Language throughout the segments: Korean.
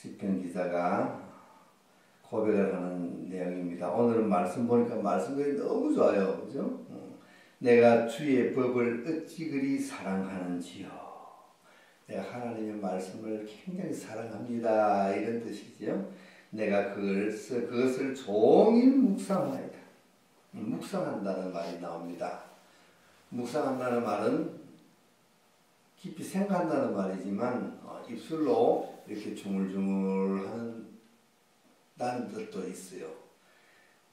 시편 기자가 고백을 하는 내용입니다. 오늘은 말씀 보니까 말씀들이 너무 좋아요. 그죠? 내가 주의 법을 어찌 그리 사랑하는지요. 내가 하나님의 말씀을 굉장히 사랑합니다. 이런 뜻이죠. 내가 그것을 종일 묵상하이다. 묵상한다는 말이 나옵니다. 묵상한다는 말은 깊이 생각한다는 말이지만 입술로 이렇게 중얼중얼하는 다는 뜻도 있어요.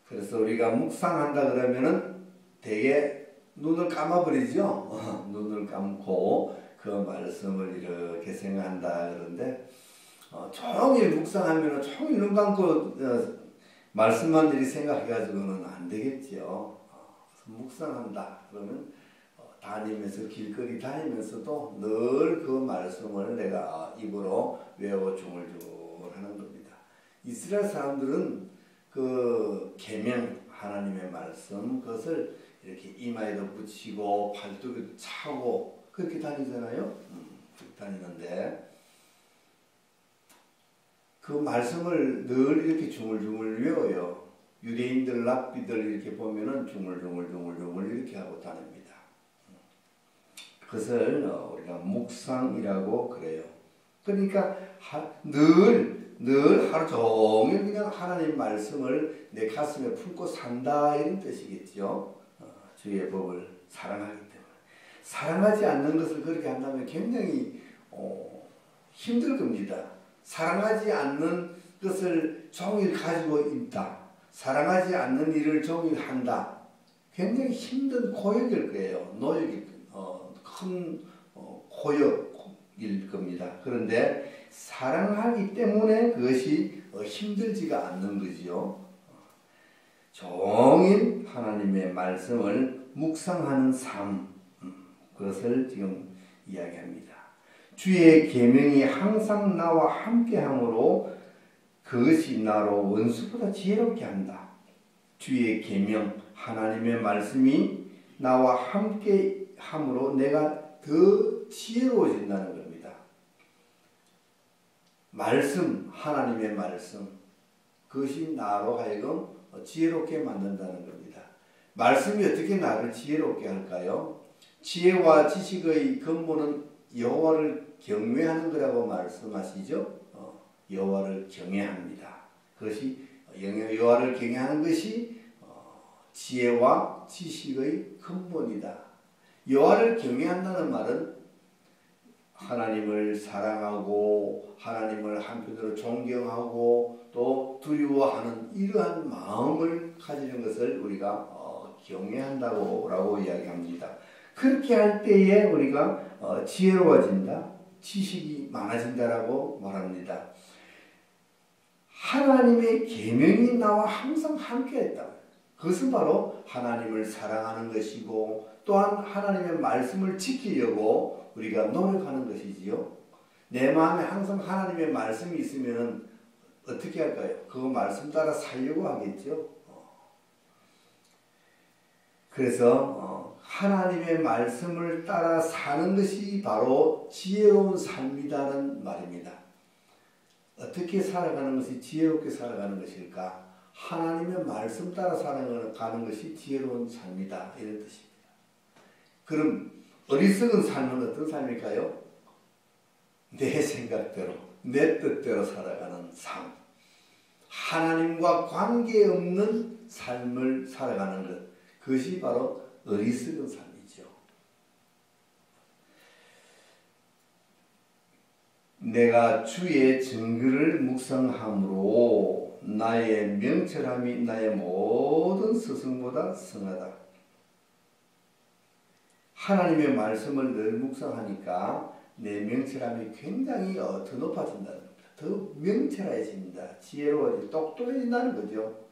그래서 우리가 묵상한다 그러면은 되게 눈을 감아버리죠. 눈을 감고 그 말씀을 이렇게 생각한다 그런데 종일 묵상하면 종일 눈 감고 말씀만 이렇게 생각해가지고는 안 되겠죠. 묵상한다 그러면 다니면서 길거리 다니면서도 늘 그 말씀을 내가 입으로 외워 중얼중얼하는 겁니다. 이스라엘 사람들은 그 계명 하나님의 말씀 그것을 이렇게 이마에도 붙이고 팔뚝에도 차고 그렇게 다니잖아요. 그렇게 다니는데 그 말씀을 늘 이렇게 중얼중얼 외워요. 유대인들 랍비들 이렇게 보면은 중얼중얼 이렇게 하고 다닙니다. 그것을 우리가 묵상이라고 그래요. 그러니까 늘 하루 종일 그냥 하나님 말씀을 내 가슴에 품고 산다 이런 뜻이겠죠. 주의 법을 사랑하기 때문에. 사랑하지 않는 것을 그렇게 한다면 굉장히 힘들 겁니다. 사랑하지 않는 것을 종일 가지고 있다. 사랑하지 않는 일을 종일 한다. 굉장히 힘든 고역일 거예요. 노역일 큰 고역일 겁니다. 그런데 사랑하기 때문에 그것이 힘들지가 않는 거지요. 종일 하나님의 말씀을 묵상하는 삶, 그것을 지금 이야기합니다. 주의 계명이 항상 나와 함께함으로 그것이 나로 원수보다 지혜롭게 한다. 주의 계명, 하나님의 말씀이 나와 함께함으로 내가 더 지혜로워진다는 겁니다. 말씀, 하나님의 말씀, 그것이 나로 하여금 지혜롭게 만든다는 겁니다. 말씀이 어떻게 나를 지혜롭게 할까요? 지혜와 지식의 근본은 여호와를 경외하는 거라고 말씀하시죠. 여호와를 경외합니다. 그것이 여호와를 경외하는 것이 지혜와 지식의 근본이다. 여호와를 경외한다는 말은 하나님을 사랑하고 하나님을 한편으로 존경하고 또 두려워하는 이러한 마음을 가지는 것을 우리가 경외한다고 이야기합니다. 그렇게 할 때에 우리가 지혜로워진다, 지식이 많아진다라고 말합니다. 하나님의 계명이 나와 항상 함께했다. 그것은 바로 하나님을 사랑하는 것이고 또한 하나님의 말씀을 지키려고 우리가 노력하는 것이지요. 내 마음에 항상 하나님의 말씀이 있으면 어떻게 할까요? 그 말씀 따라 살려고 하겠죠. 그래서 하나님의 말씀을 따라 사는 것이 바로 지혜로운 삶이라는 말입니다. 어떻게 살아가는 것이 지혜롭게 살아가는 것일까? 하나님의 말씀 따라 살아가는 것이 지혜로운 삶이다 이런 뜻입니다. 그럼 어리석은 삶은 어떤 삶일까요? 내 생각대로 내 뜻대로 살아가는 삶, 하나님과 관계없는 삶을 살아가는 것, 그것이 바로 어리석은 삶이죠. 내가 주의 증거를 묵상함으로 나의 명철함이 나의 모든 스승보다 승하다. 하나님의 말씀을 늘 묵상하니까 내 명철함이 굉장히 더 높아진다는 겁니다. 더 명철해집니다. 지혜로워지고 똑똑해진다는 거죠.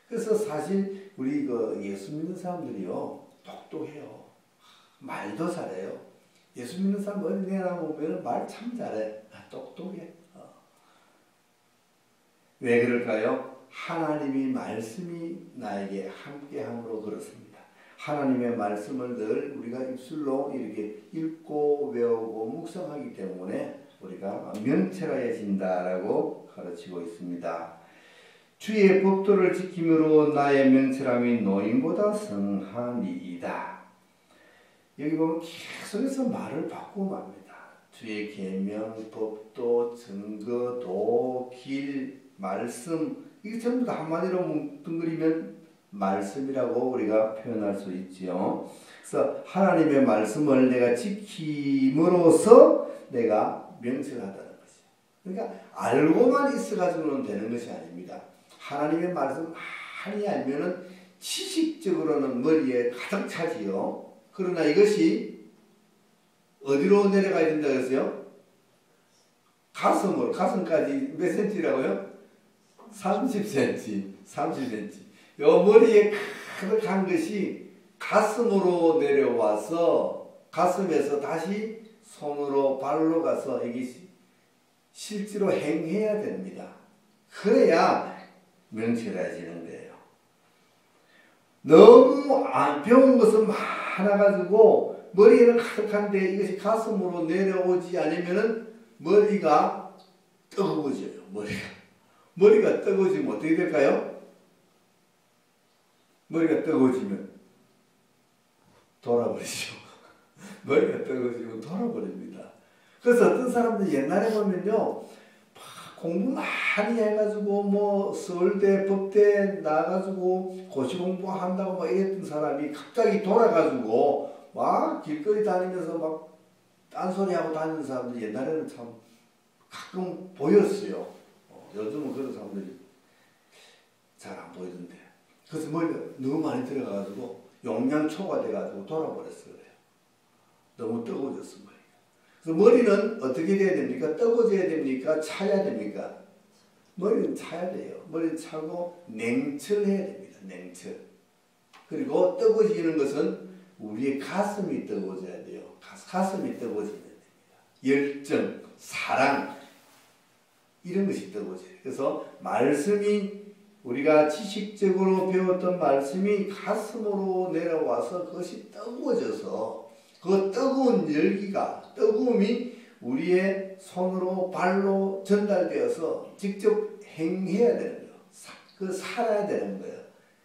그래서 사실 우리 예수 믿는 사람들이요 똑똑해요. 말도 잘해요. 예수 믿는 사람 어린애 보면 말 참 잘해. 똑똑해. 왜 그럴까요? 하나님의 말씀이 나에게 함께함으로 그렇습니다. 하나님의 말씀을 늘 우리가 입술로 이렇게 읽고 외우고 묵상하기 때문에 우리가 명철하여진다라고 가르치고 있습니다. 주의 법도를 지킴으로 나의 명철함이 노인보다 성하니이다. 여기 보면 계속해서 말을 바꾸고 맙니다. 주의 계명, 법도, 증거, 도, 길, 말씀, 이게 전부 다 한마디로 뭉뚱그리면 말씀이라고 우리가 표현할 수 있지요. 그래서 하나님의 말씀을 내가 지킴으로써 내가 명철하다는 것이죠. 그러니까 알고만 있어가지고는 되는 것이 아닙니다. 하나님의 말씀 많이 알면은 지식적으로는 머리에 가득 차지요. 그러나 이것이 어디로 내려가야 된다 그랬어요? 가슴으로, 가슴까지 몇 센치라고요? 30cm, 30cm. 요 머리에 가득한 것이 가슴으로 내려와서 가슴에서 다시 손으로 발로 가서 이게 실제로 행해야 됩니다. 그래야 명철해지는 거예요. 너무 안 배운 것은 많아가지고 머리에는 가득한데 이것이 가슴으로 내려오지 않으면은 머리가 뜨거워져요. 머리가 뜨거워지면 어떻게 될까요? 머리가 뜨거워지면 돌아버리죠. 머리가 뜨거워지면 돌아버립니다. 그래서 어떤 사람들 옛날에 보면요, 공부 많이 해가지고 뭐 서울대, 법대 나가지고 고시 공부한다고 막 이랬던 사람이 갑자기 돌아가지고 막 길거리 다니면서 막 딴소리하고 다니는 사람들 옛날에는 참 가끔 보였어요. 요즘은 그런 사람들이 잘 안 보이던데. 그래서 머리가 너무 많이 들어가가지고 용량초가 돼가지고 돌아버렸어요. 너무 뜨거워졌어 머리가. 그래서 머리는 어떻게 돼야 됩니까? 뜨거워져야 됩니까? 차야 됩니까? 머리는 차야 돼요. 머리는 차고 냉철해야 됩니다. 냉철. 그리고 뜨거워지는 것은 우리의 가슴이 뜨거워져야 돼요. 가슴이 뜨거워지면 됩니다. 열정, 사랑 이런 것이 뜨거워져요. 그래서 말씀이 우리가 지식적으로 배웠던 말씀이 가슴으로 내려와서 그것이 뜨거워져서 그 뜨거운 열기가 뜨거움이 우리의 손으로 발로 전달되어서 직접 행해야 되는 거예요. 살아야 되는 거예요.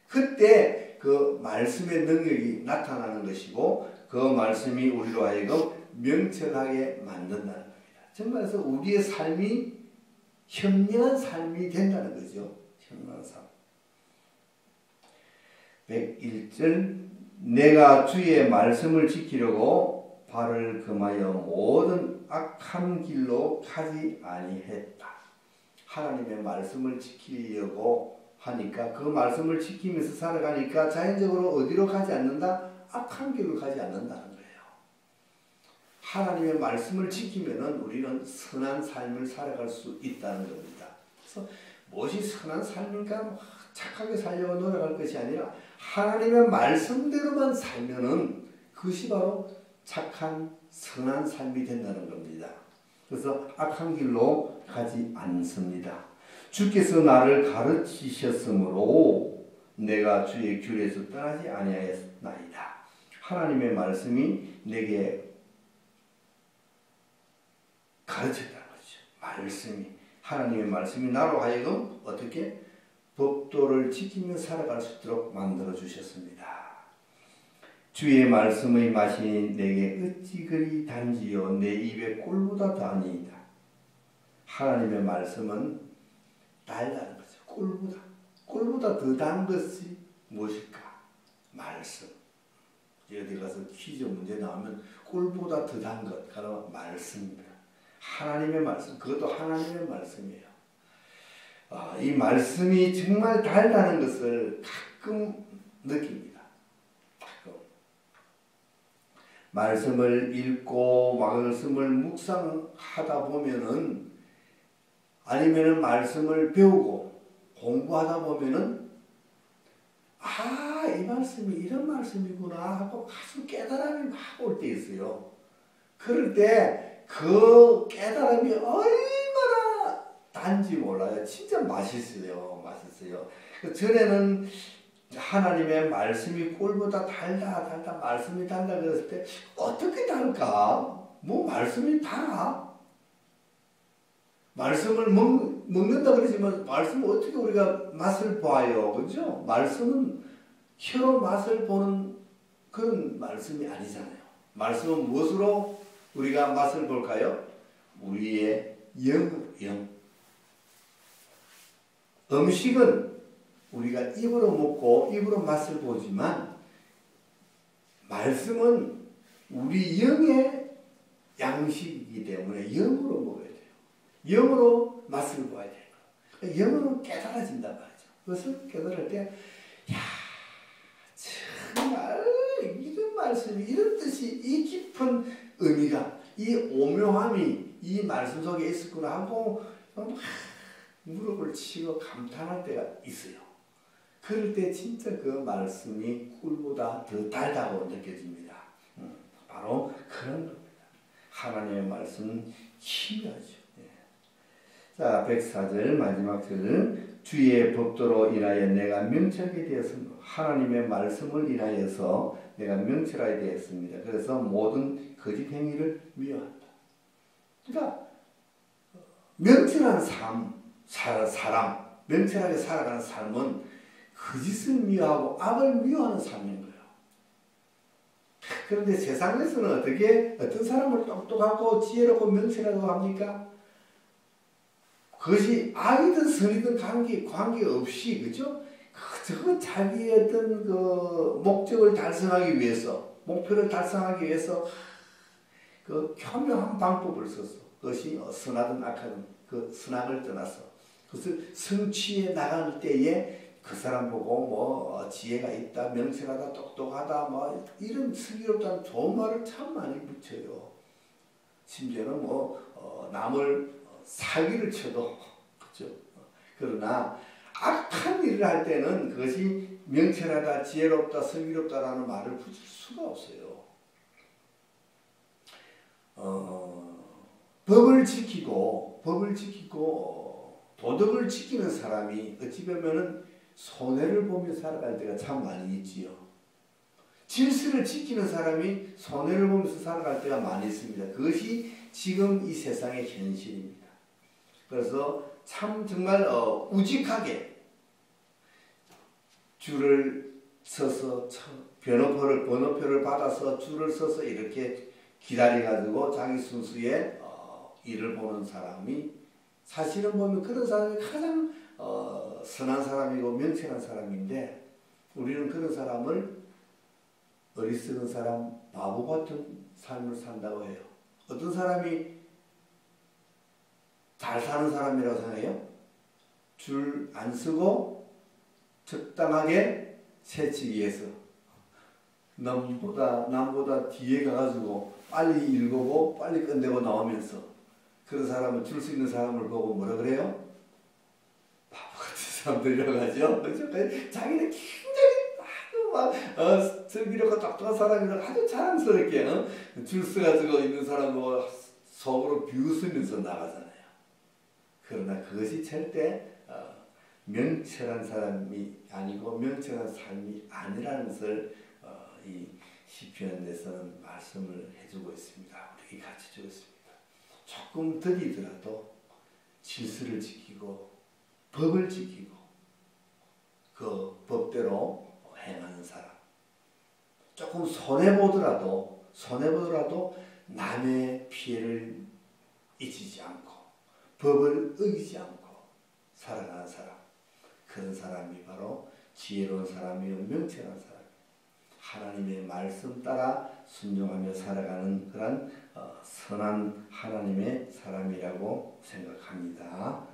그때 그 말씀의 능력이 나타나는 것이고 그 말씀이 우리로 하여금 명철하게 만든다는 겁니다. 정말서 우리의 삶이 현명한 삶이 된다는 거죠. 현명한 삶. 101절 내가 주의 말씀을 지키려고 발을 금하여 모든 악한 길로 가지 아니했다. 하나님의 말씀을 지키려고 하니까 그 말씀을 지키면서 살아가니까 자연적으로 어디로 가지 않는다? 악한 길로 가지 않는다는 거예요. 하나님의 말씀을 지키면은 우리는 선한 삶을 살아갈 수 있다는 겁니다. 그래서 무엇이 선한 삶인가? 착하게 살려고 노력할 것이 아니라 하나님의 말씀대로만 살면은 그것이 바로 착한 선한 삶이 된다는 겁니다. 그래서 악한 길로 가지 않습니다. 주께서 나를 가르치셨으므로 내가 주의 귤에서 떠나지 아니하였나이다. 하나님의 말씀이 내게 가르쳤다는 거죠. 말씀이 하나님의 말씀이 나로 하여금 어떻게 법도를 지키며 살아갈 수 있도록 만들어 주셨습니다. 주의 말씀의 맛이 내게 어찌 그리 단지요 내 입에 꿀보다 다니이다. 하나님의 말씀은 달다는 거죠. 꿀보다 더 단 것이 무엇일까? 말씀. 어디 가서 퀴즈 문제 나오면 꿀보다 더 단 것, 바로 말씀입니다. 하나님의 말씀, 그것도 하나님의 말씀이에요. 이 말씀이 정말 달다는 것을 가끔 느낍니다. 가끔. 말씀을 읽고 말씀을 묵상하다 보면은 아니면은 말씀을 배우고 공부하다 보면은 이 말씀이 이런 말씀이구나 하고 아주 깨달음이 막 올 때 있어요. 그럴 때 그 깨달음이 얼마나 단지 몰라요. 진짜 맛있어요. 전에는 하나님의 말씀이 꿀보다 달다 말씀이 달다 그랬을 때 어떻게 달까? 뭐 말씀이 달아? 말씀을 먹는다 그러지만 말씀을 어떻게 우리가 맛을 봐요, 그죠? 말씀은 혀로 맛을 보는 그런 말씀이 아니잖아요. 말씀은 무엇으로 우리가 맛을 볼까요? 우리의 영. 음식은 우리가 입으로 먹고 입으로 맛을 보지만 말씀은 우리 영의 양식이기 때문에 영으로 먹어야 돼요. 영으로 맛을 보아야 돼요. 영으로 깨달아진단 말이죠. 그것을 깨달을 때, 야, 정말 이런 말씀이, 이런 뜻이, 이 깊은 의미가, 이 오묘함이 이 말씀 속에 있었구나 하고 무릎을 치고 감탄할 때가 있어요. 그럴 때 진짜 그 말씀이 꿀보다 더 달다고 느껴집니다. 바로 그런 겁니다. 하나님의 말씀은 희미하죠. 자, 104절 마지막 절. 주의 법도로 인하여 내가 명철하게 되었습니다. 하나님의 말씀을 인하여서 내가 명철하게 되었습니다. 그래서 모든 거짓 행위를 미워한다. 그러니까 명철한 사람, 명철하게 살아가는 삶은 거짓을 미워하고 악을 미워하는 삶인 거예요. 그런데 세상에서는 어떤 사람을 똑똑하고 지혜롭고 명철하다고 합니까? 그것이 악이든 선이든 관계없이, 그죠? 그 자기의 어떤 그 목적을 달성하기 위해서, 목표를 달성하기 위해서 그 교묘한 방법을 써서, 그것이 선하든 악하든 그 선악을 떠나서 그것을 성취해 나갈 때에 그 사람 보고 뭐 지혜가 있다, 명철하다, 똑똑하다, 뭐 이런 슬기롭다는 좋은 말을 참 많이 붙여요. 심지어는 남을 사기를 쳐도, 그렇죠? 그러나 악한 일을 할 때는 그것이 명철하다, 지혜롭다, 슬기롭다라는 말을 붙일 수가 없어요. 법을 지키고 도덕을 지키는 사람이 어찌 보면은 손해를 보며 살아갈 때가 참 많이 있지요. 질서를 지키는 사람이 손해를 보면서 살아갈 때가 많이 있습니다. 그것이 지금 이 세상의 현실입니다. 그래서 참 정말 우직하게 줄을 서서 번호표를 받아서 줄을 서서 이렇게 기다려가지고 자기 순수의 일을 보는 사람이, 사실은 보면 그런 사람이 가장 선한 사람이고 명철한 사람인데, 우리는 그런 사람을 어리석은 사람, 바보 같은 삶을 산다고 해요. 어떤 사람이 잘 사는 사람이라고 생각해요? 줄 안 서고 적당하게 세치기 위해서 남보다 뒤에 가가지고 빨리 읽고 빨리 끝내고 나오면서, 그런 사람은 줄 수 있는 사람을 보고 뭐라 그래요? 바보 같은 사람들이라고 하죠. 그렇죠? 자기는 굉장히 아주 막 슬기롭고 똑똑한 사람이라고 아주 자랑스럽게 줄 서가지고 있는 사람 보고 속으로 비웃으면서 나가잖아요. 그러나 그것이 절대 명철한 사람이 아니고 명철한 삶이 아니라는 것을 이 시편에서는 말씀을 해주고 있습니다. 우리에게 가르쳐주고 있습니다. 조금 들이더라도 질서를 지키고 법을 지키고 그 법대로 행하는 사람, 조금 손해보더라도 남의 피해를 잊지 않고 법을 어기지 않고 살아가는 사람, 그런 사람이 바로 지혜로운 사람이요 명철한 사람, 하나님의 말씀 따라 순종하며 살아가는 그런 선한 하나님의 사람이라고 생각합니다.